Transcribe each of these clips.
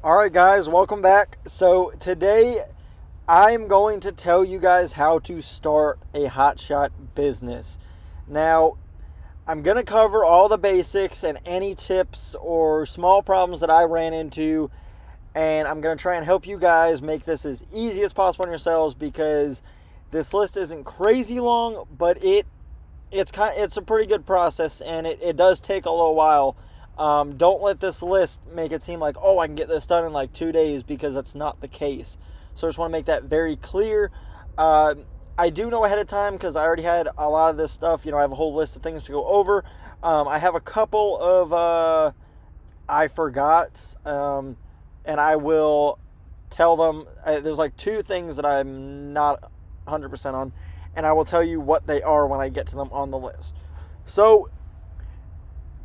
All right, guys, welcome back. So today I'm going to tell you guys how to start a hotshot business. Now, I'm going to cover all the basics and any tips or small problems that I ran into, and I'm going to try and help you guys make this as easy as possible on yourselves because this list isn't crazy long, but it's a pretty good process, and it does take a little while. Don't let this list make it seem like, oh, I can get this done in like 2 days, because that's not the case. So I just want to make that very clear. I do know ahead of time because I already had a lot of this stuff. I have a whole list of things to go over. I have a couple of I forgots, and I will tell them. There's like two things that I'm not 100% on, and I will tell you what they are when I get to them on the list. So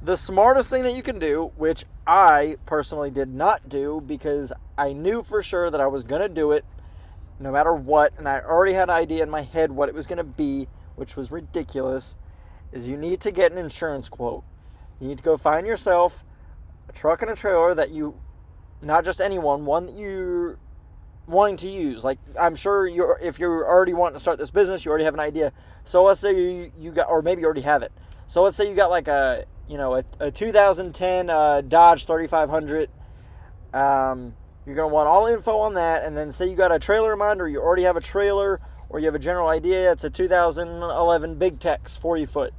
the smartest thing that you can do, which I personally did not do because I knew for sure that I was going to do it no matter what, and I already had an idea in my head what it was going to be, which was ridiculous, is you need to get an insurance quote. You need to go find yourself a truck and a trailer that you, not just anyone, one that you're wanting to use. Like, I'm sure if you're already wanting to start this business, you already have an idea. So let's say you got, or maybe you already have it. So let's say you got like a 2010 Dodge 3500. You're going to want all info on that, and then say you got a trailer in mind, or you already have a trailer, or you have a general idea. It's a 2011 Big Tex 40 foot.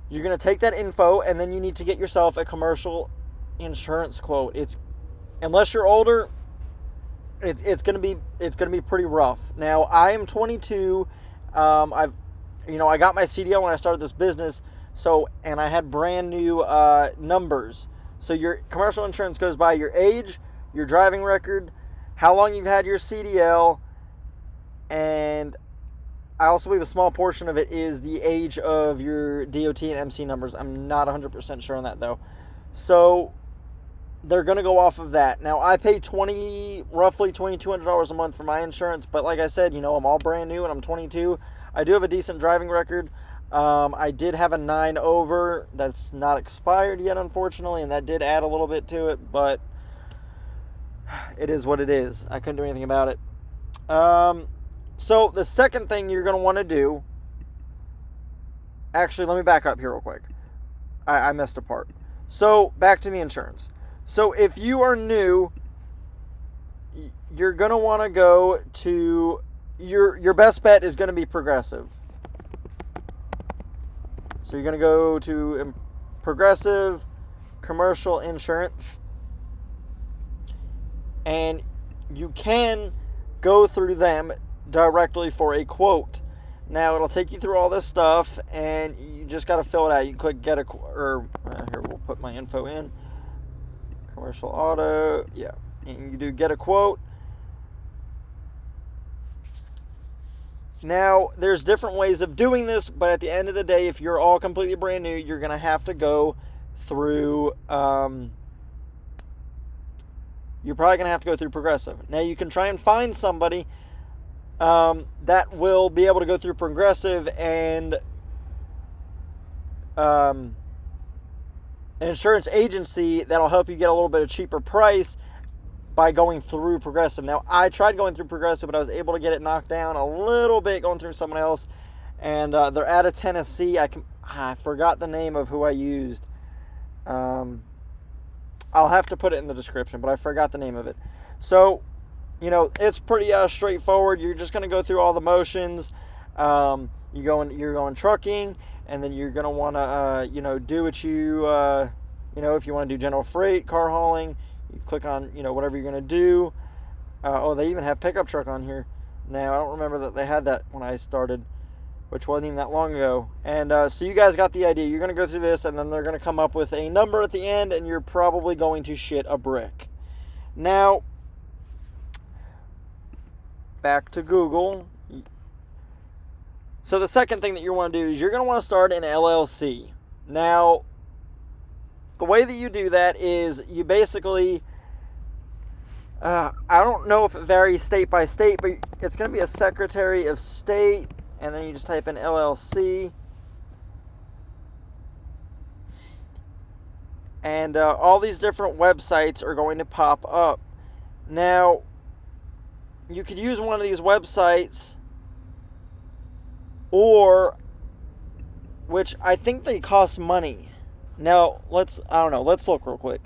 You're going to take that info, and then you need to get yourself a commercial insurance quote. Unless you're older, it's going to be pretty rough. Now, I am 22. I got my CDL when I started this business. And I had brand new numbers. So your commercial insurance goes by your age, your driving record, how long you've had your CDL, and I also believe a small portion of it is the age of your DOT and MC numbers. I'm not 100% sure on that though. So they're going to go off of that. Now, I pay roughly $2,200 a month for my insurance, but like I said, I'm all brand new and I'm 22. I do have a decent driving record. I did have a 9 over that's not expired yet, unfortunately, and that did add a little bit to it, but it is what it is. I couldn't do anything about it. So the second thing you're going to want to do, actually, let me back up here real quick. I missed a part. So back to the insurance. So if you are new, you're going to want to go to, your best bet is going to be Progressive. So you're going to go to Progressive Commercial Insurance, and you can go through them directly for a quote. Now, it'll take you through all this stuff, and you just got to fill it out. You click get a, or here, we'll put my info in. Commercial auto, yeah. And you do get a quote. Now, there's different ways of doing this, but at the end of the day, if you're all completely brand new, you're going to have to go through, you're probably going to have to go through Progressive. Now, you can try and find somebody that will be able to go through Progressive and an insurance agency that'll help you get a little bit of cheaper price by going through Progressive. Now, I tried going through Progressive, but I was able to get it knocked down a little bit going through someone else. And they're out of Tennessee. I forgot the name of who I used. I'll have to put it in the description, but I forgot the name of it. So, it's pretty straightforward. You're just going to go through all the motions. You're going trucking, and then you're going to want to, do what you, if you want to do general freight, car hauling, you click on, whatever you're going to do. They even have pickup truck on here. Now, I don't remember that they had that when I started, which wasn't even that long ago. And so you guys got the idea. You're going to go through this, and then they're going to come up with a number at the end, and you're probably going to shit a brick. Now, back to Google. So the second thing that you want to do is you're going to want to start an LLC. Now, the way that you do that is you basically, I don't know if it varies state by state, but it's going to be a Secretary of State, and then you just type in LLC. And all these different websites are going to pop up. Now, you could use one of these websites, or, which I think they cost money. Now, let's look real quick.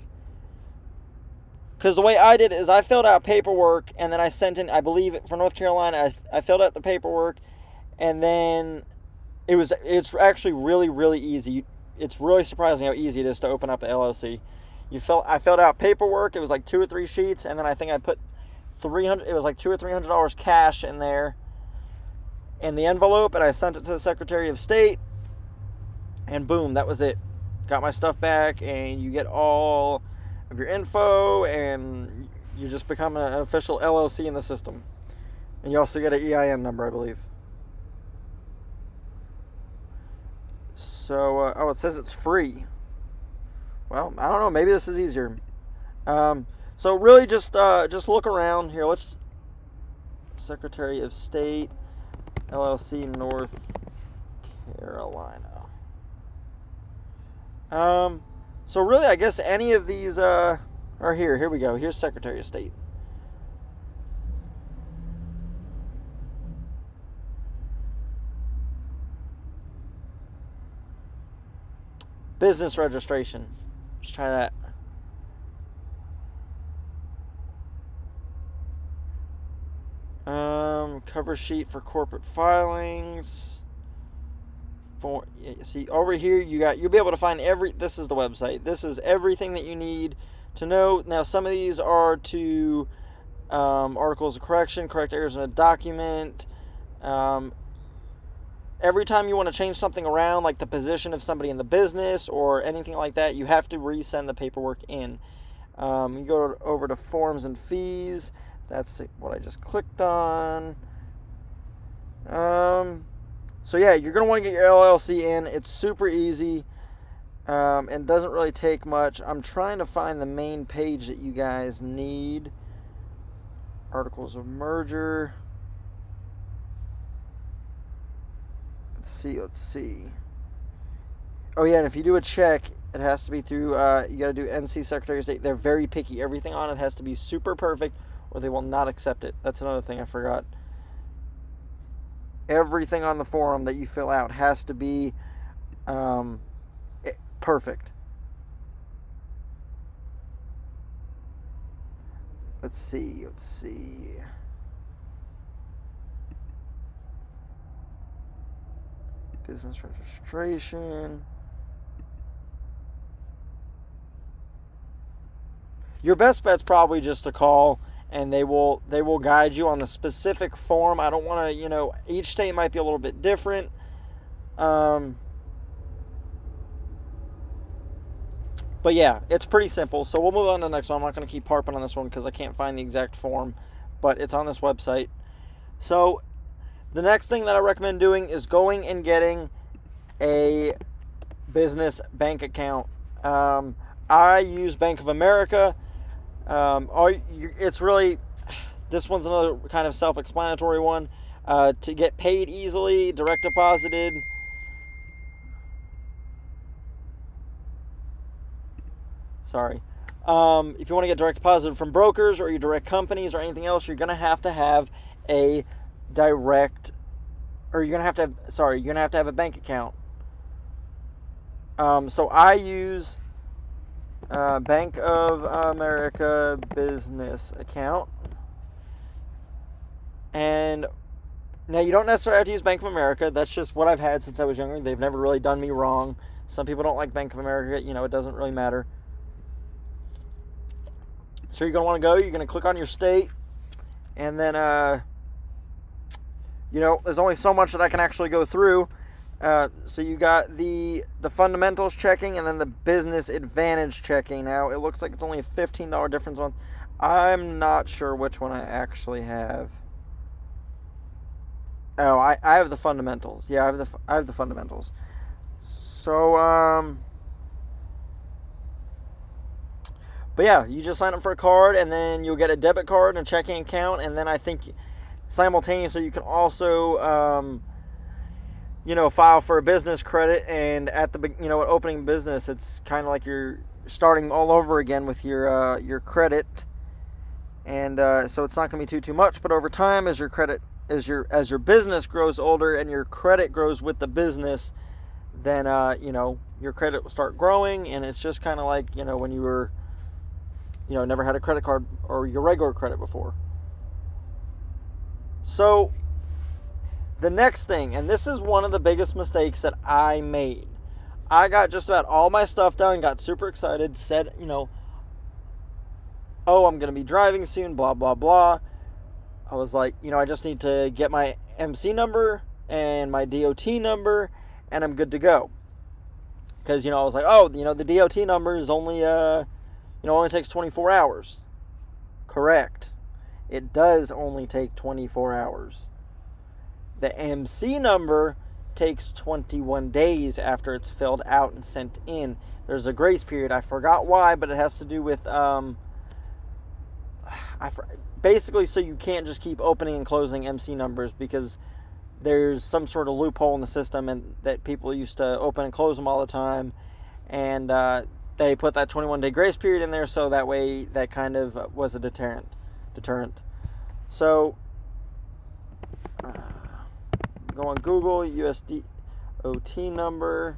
Because the way I did it is I filled out paperwork, and then I sent in, I believe for North Carolina, I filled out the paperwork, and then it's actually really, really easy. It's really surprising how easy it is to open up an LLC. I filled out paperwork. It was like 2 or 3 sheets, and then I think I put $300. It was like $200 or $300 cash in there, in the envelope, and I sent it to the Secretary of State. And boom, that was it. Got my stuff back, and you get all of your info, and you just become an official LLC in the system. And you also get an EIN number, I believe. So, it says it's free. Well, I don't know. Maybe this is easier. So really, just look around here. Let's Secretary of State, LLC, North Carolina. So really, I guess any of these are here. Here we go. Here's Secretary of State. Business registration. Let's try that. Cover sheet for corporate filings. See over here you'll be able to find this is the website. This is everything that you need to know. Now some of these are to articles of correction, correct errors in a document. Every time you want to change something around, like the position of somebody in the business or anything like that, you have to resend the paperwork in. You go over to forms and fees. That's what I just clicked on. So yeah, you're going to want to get your LLC in. It's super easy and doesn't really take much. I'm trying to find the main page that you guys need. Articles of merger. Let's see. Oh yeah, and if you do a check, it has to be through, you got to do NC Secretary of State. They're very picky. Everything on it has to be super perfect or they will not accept it. That's another thing I forgot. Everything on the form that you fill out has to be perfect. Let's see. Business registration. Your best bet's probably just to call, and they will guide you on the specific form. I don't want to, each state might be a little bit different. But yeah, it's pretty simple. So we'll move on to the next one. I'm not going to keep harping on this one because I can't find the exact form, but it's on this website. So the next thing that I recommend doing is going and getting a business bank account. I use Bank of America. It's really, this one's another kind of self-explanatory one. To get paid easily, direct deposited. Sorry. If you want to get direct deposited from brokers or your direct companies or anything else, you're going to have a direct, or you're going to have to have a bank account. So I use Bank of America business account. And now you don't necessarily have to use Bank of America. That's just what I've had since I was younger. They've never really done me wrong. Some people don't like Bank of America. It doesn't really matter. So you're going to want to go. You're going to click on your state. And then, there's only so much that I can actually go through. So you got the fundamentals checking and then the business advantage checking. Now, it looks like it's only a $15 difference on. I'm not sure which one I actually have. Oh, I have the fundamentals. Yeah, I have the fundamentals. So, but yeah, you just sign up for a card, and then you'll get a debit card and a checking account, and then I think simultaneously you can also, file for a business credit. And at the, at opening business, it's kind of like starting all over again with your credit, and so it's not going to be too much. But over time, as your credit as your business grows older and your credit grows with the business, then your credit will start growing, and it's just kind of like when you were never had a credit card or your regular credit before. So the next thing, and this is one of the biggest mistakes that I made. I got just about all my stuff done, got super excited, said, oh, I'm going to be driving soon, blah, blah, blah. I was like, I just need to get my MC number and my DOT number, and I'm good to go. Because, I was like, oh, the DOT number is only, only takes 24 hours. Correct. It does only take 24 hours. The MC number takes 21 days after it's filled out and sent in. There's a grace period. I forgot why, but it has to do with basically so you can't just keep opening and closing MC numbers, because there's some sort of loophole in the system and that people used to open and close them all the time, and they put that 21-day grace period in there, so that way that kind of was a deterrent. So go on Google, USDOT number,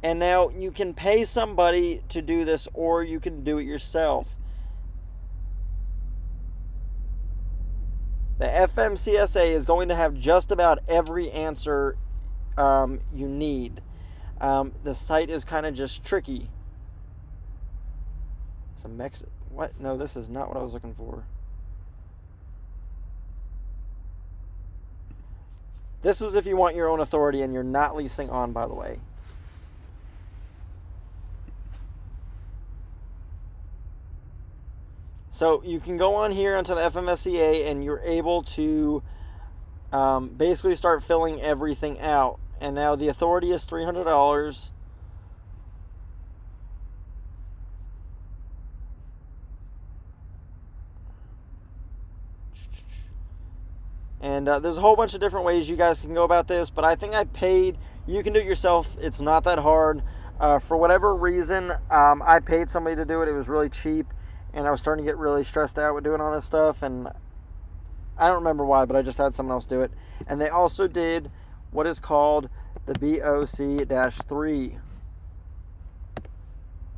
and now you can pay somebody to do this, or you can do it yourself. The FMCSA is going to have just about every answer you need. The site is kind of just tricky. It's a what? No, this is not what I was looking for. This is if you want your own authority and you're not leasing on, by the way. So you can go on here onto the FMCSA and you're able to basically start filling everything out. And now the authority is $300. And there's a whole bunch of different ways you guys can go about this, but I think you can do it yourself. It's not that hard. For whatever reason, I paid somebody to do it. It was really cheap, and I was starting to get really stressed out with doing all this stuff, and I don't remember why, but I just had someone else do it. And they also did what is called the BOC-3,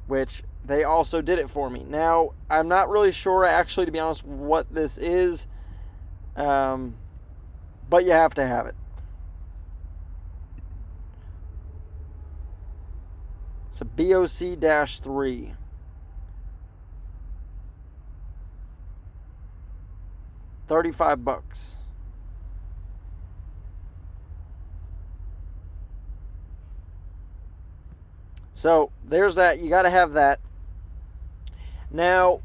which they also did it for me. Now, I'm not really sure, actually, to be honest, what this is, but you have to have it. It's a BOC-3. $35. So there's that. You got to have that. Now,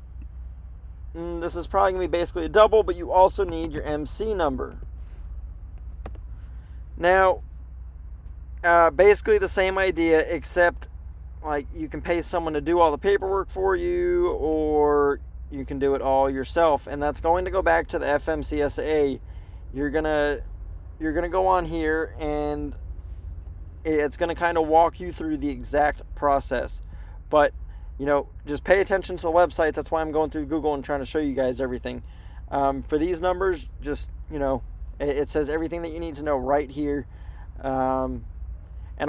this is probably going to be basically a double, but you also need your MC number. Now, basically the same idea, except like you can pay someone to do all the paperwork for you, or you can do it all yourself, and that's going to go back to the FMCSA. You're gonna go on here, and it's gonna kind of walk you through the exact process. But just pay attention to the websites. That's why I'm going through Google and trying to show you guys everything. For these numbers, just it says everything that you need to know right here. And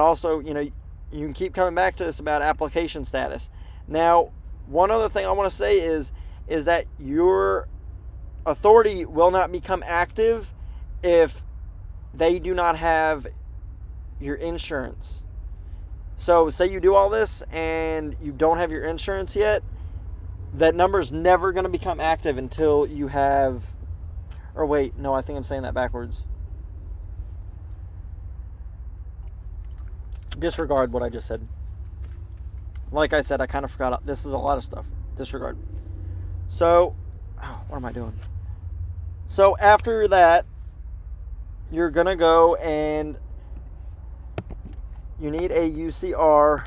also, you can keep coming back to this about application status. Now, one other thing I want to say is that your authority will not become active if they do not have your insurance. So say you do all this and you don't have your insurance yet, that number's never going to become active until you have, or wait, no, I think I'm saying that backwards. Disregard what I just said. Like I said, I kind of forgot. This is a lot of stuff. Disregard. So, what am I doing? So after that, you're going to go and you need a UCR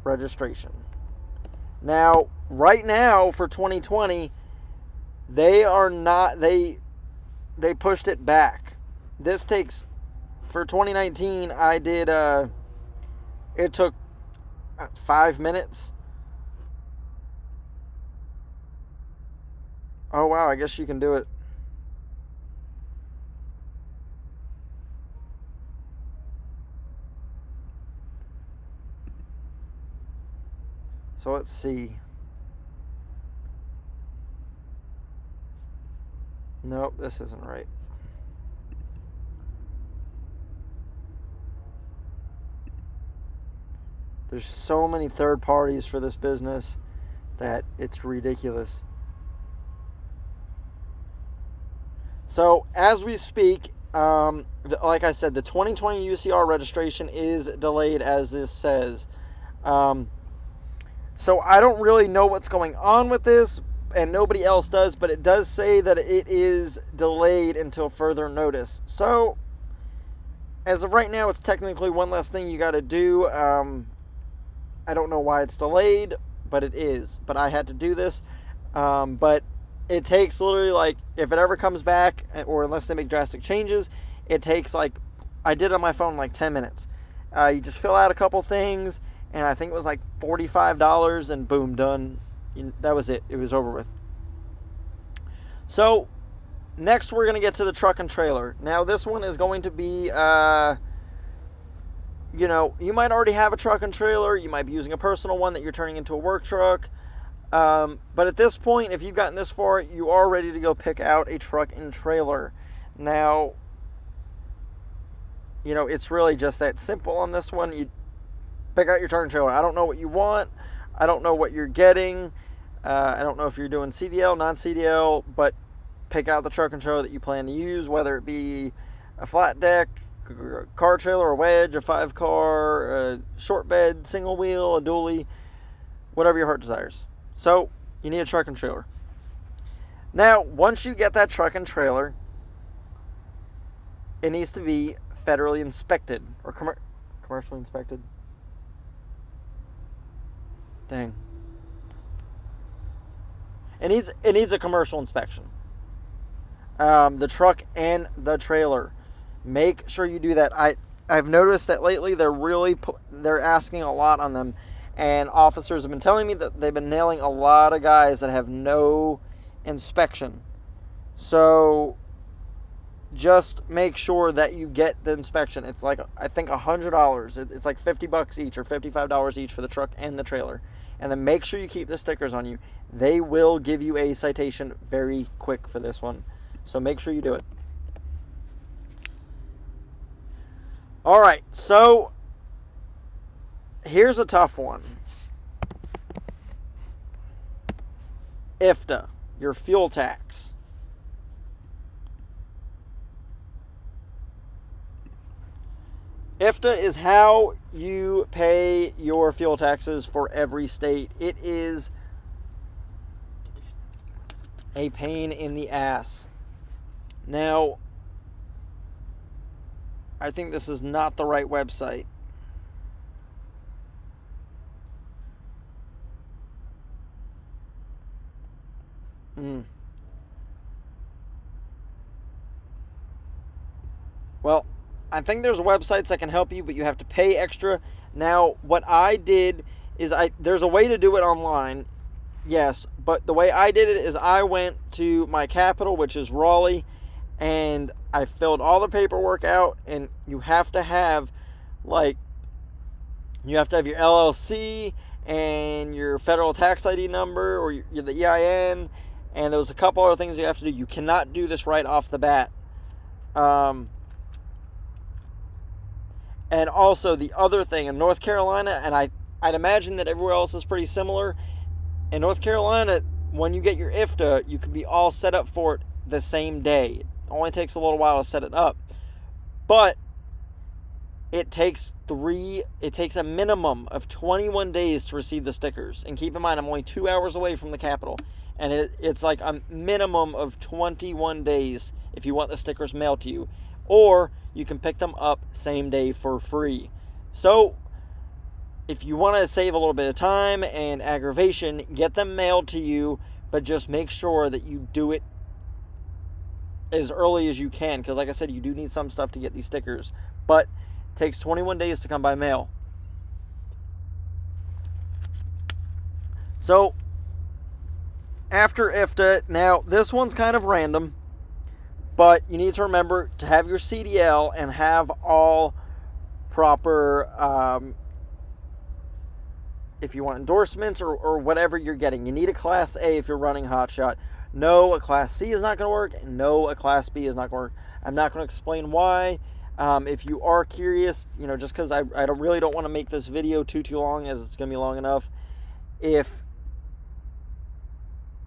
registration. Now, right now for 2020, they pushed it back. This takes, for 2019, it took 5 minutes. Oh wow, I guess you can do it. So let's see. Nope, this isn't right. There's so many third parties for this business that it's ridiculous. So as we speak, like I said, the 2020 UCR registration is delayed, as this says. So I don't really know what's going on with this, and nobody else does, but it does say that it is delayed until further notice. So as of right now, it's technically one less thing you got to do. I don't know why it's delayed, but it is. But I had to do this. But it takes literally, like, if it ever comes back, or unless they make drastic changes, it takes, like, I did it on my phone in like 10 minutes. You just fill out a couple things, and I think it was like $45, and boom, done. That was it. It was over with. So next we're going to get to the truck and trailer. Now this one is going to be, you might already have a truck and trailer. You might be using a personal one that you're turning into a work truck. But at this point, if you've gotten this far, you are ready to go pick out a truck and trailer. Now, it's really just that simple on this one. You pick out your truck and trailer. I don't know what you want. I don't know what you're getting. I don't know if you're doing CDL, non-CDL, but pick out the truck and trailer that you plan to use, whether it be a flat deck, car trailer, a wedge, a 5-car, a short bed, single wheel, a dually, whatever your heart desires. So you need a truck and trailer. Now, once you get that truck and trailer, it needs to be federally inspected or commercially inspected. Dang. It needs a commercial inspection. The truck and the trailer. Make sure you do that. I've noticed that lately they're asking a lot on them, and officers have been telling me that they've been nailing a lot of guys that have no inspection. So just make sure that you get the inspection. It's like, I think $100. It's like $50 each or $55 each for the truck and the trailer. And then make sure you keep the stickers on you. They will give you a citation very quick for this one. So make sure you do it. All right, so here's a tough one. IFTA, your fuel tax. IFTA is how you pay your fuel taxes for every state. It is a pain in the ass. Now, I think this is not the right website. Well, I think there's websites that can help you, but you have to pay extra. Now, what I did is there's a way to do it online, yes, but the way I did it is I went to my capital, which is Raleigh, and I filled all the paperwork out, and you have to have your LLC and your federal tax ID number or the EIN, and there was a couple other things you have to do. You cannot do this right off the bat. And also the other thing in North Carolina, and I'd imagine that everywhere else is pretty similar. In North Carolina, when you get your IFTA, you can be all set up for it the same day. It only takes a little while to set it up. But it takes a minimum of 21 days to receive the stickers. And keep in mind, I'm only 2 hours away from the Capitol. And it's like a minimum of 21 days if you want the stickers mailed to you. Or you can pick them up same day for free. So if you want to save a little bit of time and aggravation, get them mailed to you, but just make sure that you do it as early as you can, because like I said, you do need some stuff to get these stickers, but it takes 21 days to come by mail. So after IFTA, now this one's kind of random, but you need to remember to have your CDL and have all proper, if you want endorsements or whatever you're getting. You need a Class A if you're running Hotshot. No, a Class C is not going to work, and no, a Class B is not going to work. I'm not going to explain why. If you are curious, just because I really don't want to make this video too long, as it's going to be long enough. If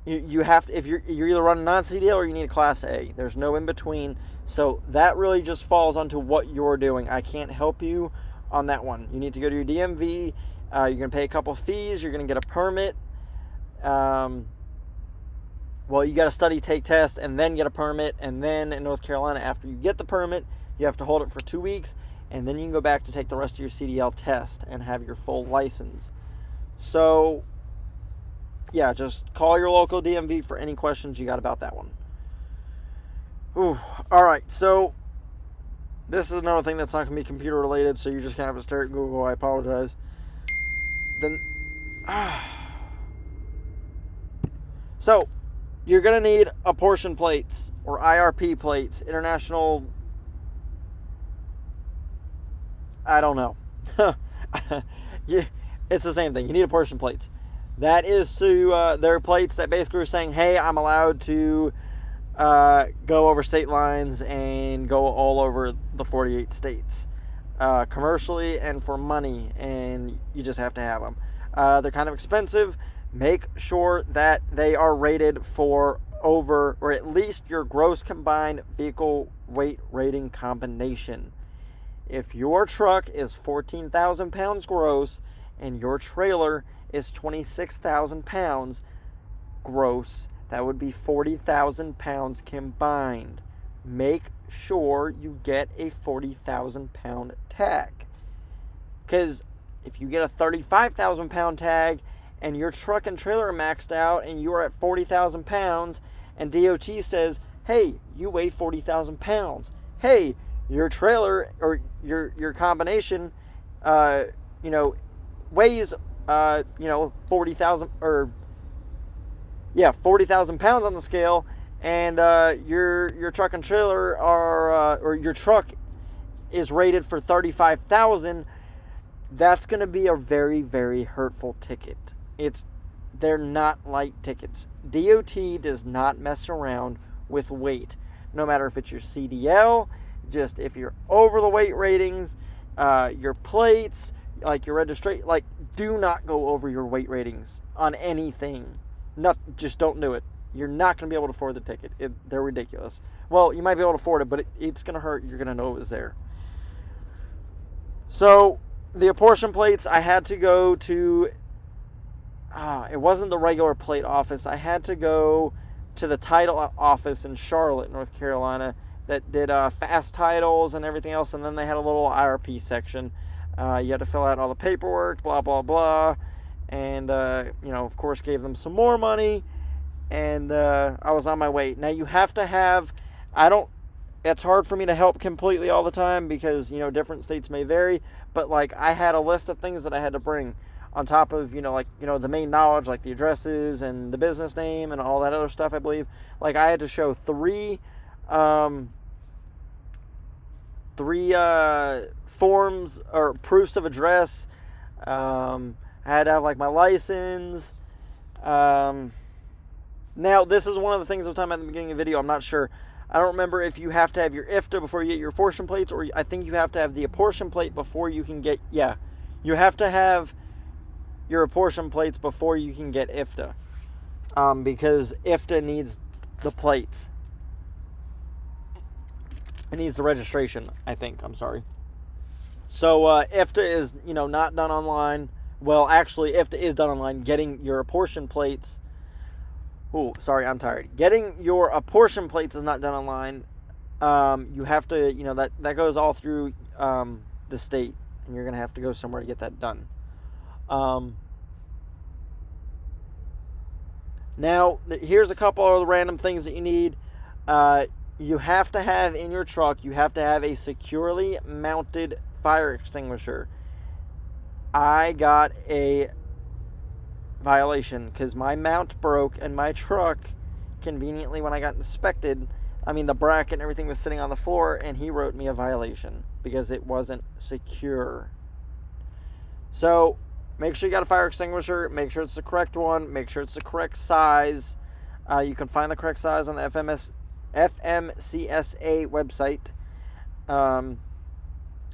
you have to, if you're either running non-CDL or you need a Class A. There's no in between. So that really just falls onto what you're doing. I can't help you on that one. You need to go to your DMV. You're going to pay a couple fees. You're going to get a permit. Well, you got to study, take tests, and then get a permit. And then in North Carolina, after you get the permit, you have to hold it for 2 weeks. And then you can go back to take the rest of your CDL test and have your full license. So yeah, just call your local DMV for any questions you got about that one. Ooh, all right, so this is another thing that's not going to be computer related, so you're just going to have to stare at Google. I apologize. So you're going to need apportioned plates or IRP plates, international, I don't know. Yeah, it's the same thing. You need apportioned plates. That is to, they're plates that basically are saying, hey, I'm allowed to go over state lines and go all over the 48 states. Commercially and for money, and you just have to have them. They're kind of expensive. Make sure that they are rated for over, or at least your gross combined vehicle weight rating combination. If your truck is 14,000 pounds gross and your trailer is 26,000 pounds gross, that would be 40,000 pounds combined. Make sure you get a 40,000 pound tag. Because if you get a 35,000 pound tag and your truck and trailer are maxed out and you are at 40,000 pounds and DOT says, hey, you weigh 40,000 pounds. Hey, your trailer or your combination, weighs 40,000 or 40,000 pounds on the scale, and your truck and trailer are or your truck is rated for 35,000. That's going to be a very, very hurtful ticket. They're not light tickets. DOT does not mess around with weight, no matter if it's your CDL, just if you're over the weight ratings, your plates, like your registration, like do not go over your weight ratings on anything. Just don't do it. You're not going to be able to afford the ticket. They're ridiculous. Well, you might be able to afford it, but it's going to hurt. You're going to know it was there. So the apportion plates, I had to go to, it wasn't the regular plate office. I had to go to the title office in Charlotte, North Carolina, that did fast titles and everything else, and then they had a little IRP section. You had to fill out all the paperwork, blah, blah, blah, and, of course, gave them some more money, and I was on my way. Now, you have to have, it's hard for me to help completely all the time because, different states may vary, but, I had a list of things that I had to bring on top of, the main knowledge, like the addresses and the business name and all that other stuff, I believe. I had to show three forms or proofs of address. I had to have my license. Now this is one of the things I was talking about at the beginning of the video. I'm not sure. I don't remember if you have to have your IFTA before you get your apportion plates, or I think you have to have the apportion plate before you can get, you have to have your apportion plates before you can get IFTA. Because IFTA needs the plates. It needs the registration, I think. I'm sorry. So IFTA is, not done online. Well, actually, IFTA is done online. Getting your apportion plates. Oh, sorry, I'm tired. Getting your apportion plates is not done online. You have to, that goes all through the state, and you're going to have to go somewhere to get that done. Now, here's a couple of the random things that you need. You have to have in your truck, you have to have a securely mounted fire extinguisher. I got a violation because my mount broke and my truck, conveniently when I got inspected, the bracket and everything was sitting on the floor, and he wrote me a violation because it wasn't secure. So make sure you got a fire extinguisher. Make sure it's the correct one. Make sure it's the correct size. You can find the correct size on the FMCSA website. And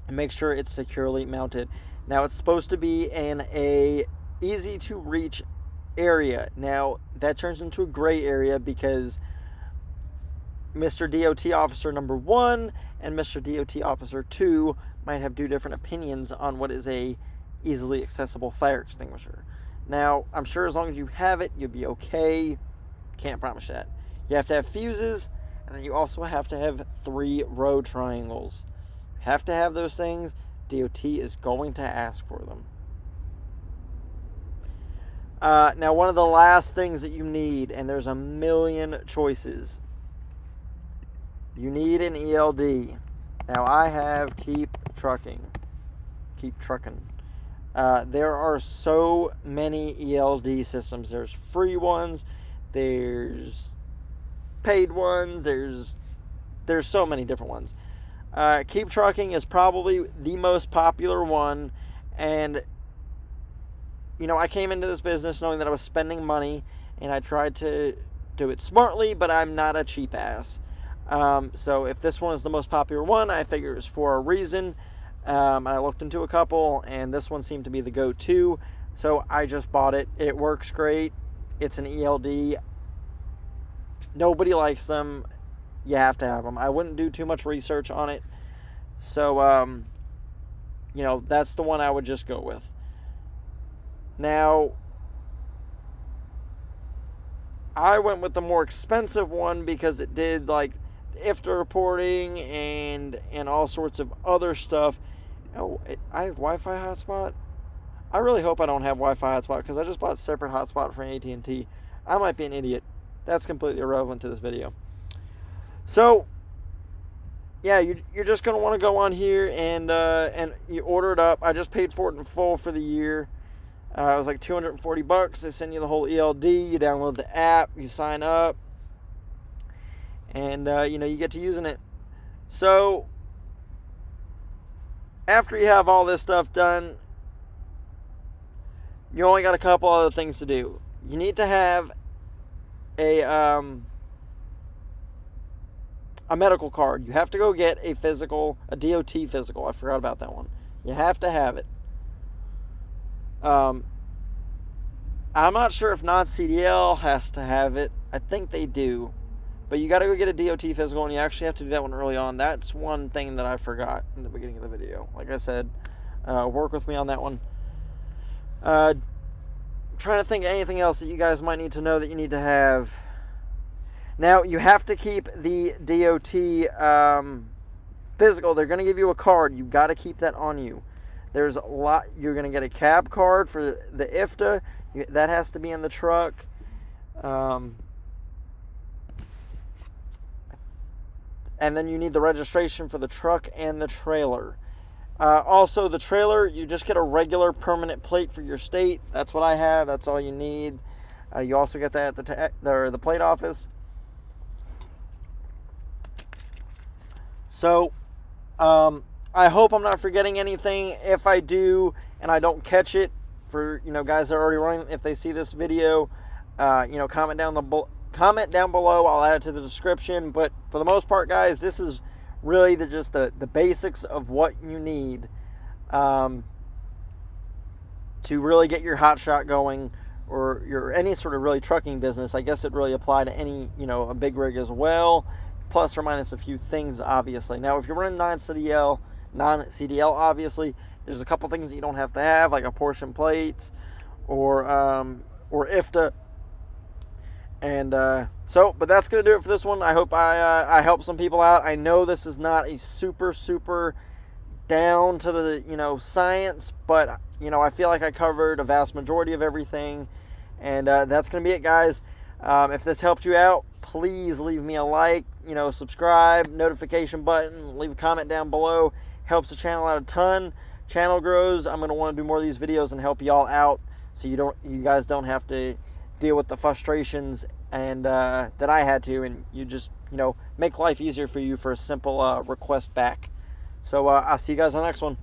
make sure it's securely mounted. Now, it's supposed to be in a easy to reach area. Now, that turns into a gray area because Mr. DOT Officer number 1 and Mr. DOT Officer 2 might have 2 different opinions on what is a easily accessible fire extinguisher. Now, I'm sure as long as you have it, you'll be okay. Can't promise that. You have to have fuses, and then you also have to have 3 row triangles. You have to have those things. DOT is going to ask for them. Now, one of the last things that you need, and there's a million choices, you need an ELD. Now, I have Keep Trucking. There are so many ELD systems. There's free ones. There's paid ones. There's so many different ones. Keep Trucking is probably the most popular one. And, I came into this business knowing that I was spending money, and I tried to do it smartly, but I'm not a cheap ass. So if this one is the most popular one, I figure it was for a reason. I looked into a couple, and this one seemed to be the go-to, so I just bought it. It works great. It's an ELD. Nobody likes them. You have to have them. I wouldn't do too much research on it. So, that's the one I would just go with. Now, I went with the more expensive one because it did, like, IFTA reporting and all sorts of other stuff. I have Wi-Fi hotspot. I really hope I don't have Wi-Fi hotspot because I just bought a separate hotspot from AT&T. I might be an idiot. That's completely irrelevant to this video. So, yeah, you're just going to want to go on here and you order it up. I just paid for it in full for the year. It was like $240. They send you the whole ELD. You download the app. You sign up. And, you get to using it. So, after you have all this stuff done, you only got a couple other things to do. You need to have a medical card. You have to go get a physical, a DOT physical. I forgot about that one. You have to have it. I'm not sure if non-CDL has to have it. I think they do. But you got to go get a DOT physical, and you actually have to do that one early on. That's one thing that I forgot in the beginning of the video. Like I said, work with me on that one. Trying to think of anything else that you guys might need to know that you need to have. Now, you have to keep the DOT physical. They're going to give you a card. You got to keep that on you. There's a lot. You're going to get a cab card for the IFTA. That has to be in the truck. And then you need the registration for the truck and the trailer. Also, the trailer, you just get a regular permanent plate for your state. That's what I have. That's all you need. You also get that at the plate office. So, I hope I'm not forgetting anything. If I do and I don't catch it, for guys that are already running, if they see this video, comment down below. I'll add it to the description. But for the most part, guys, this is really just the basics of what you need to really get your Hotshot going, or your any sort of really trucking business. I guess it really apply to any a big rig as well, plus or minus a few things, obviously. Now, if you're running non-CDL, obviously, there's a couple things that you don't have to have, like apportioned plates or IFTA. And but that's going to do it for this one. I hope I helped some people out. I know this is not a super down to the, science, but, I feel like I covered a vast majority of everything. And that's going to be it, guys. If this helped you out, please leave me a like, subscribe, notification button, leave a comment down below. Helps the channel out a ton. Channel grows. I'm going to want to do more of these videos and help y'all out. so you guys don't have to deal with the frustrations and that I had to, and you just make life easier for you for a simple request back. So I'll see you guys on the next one.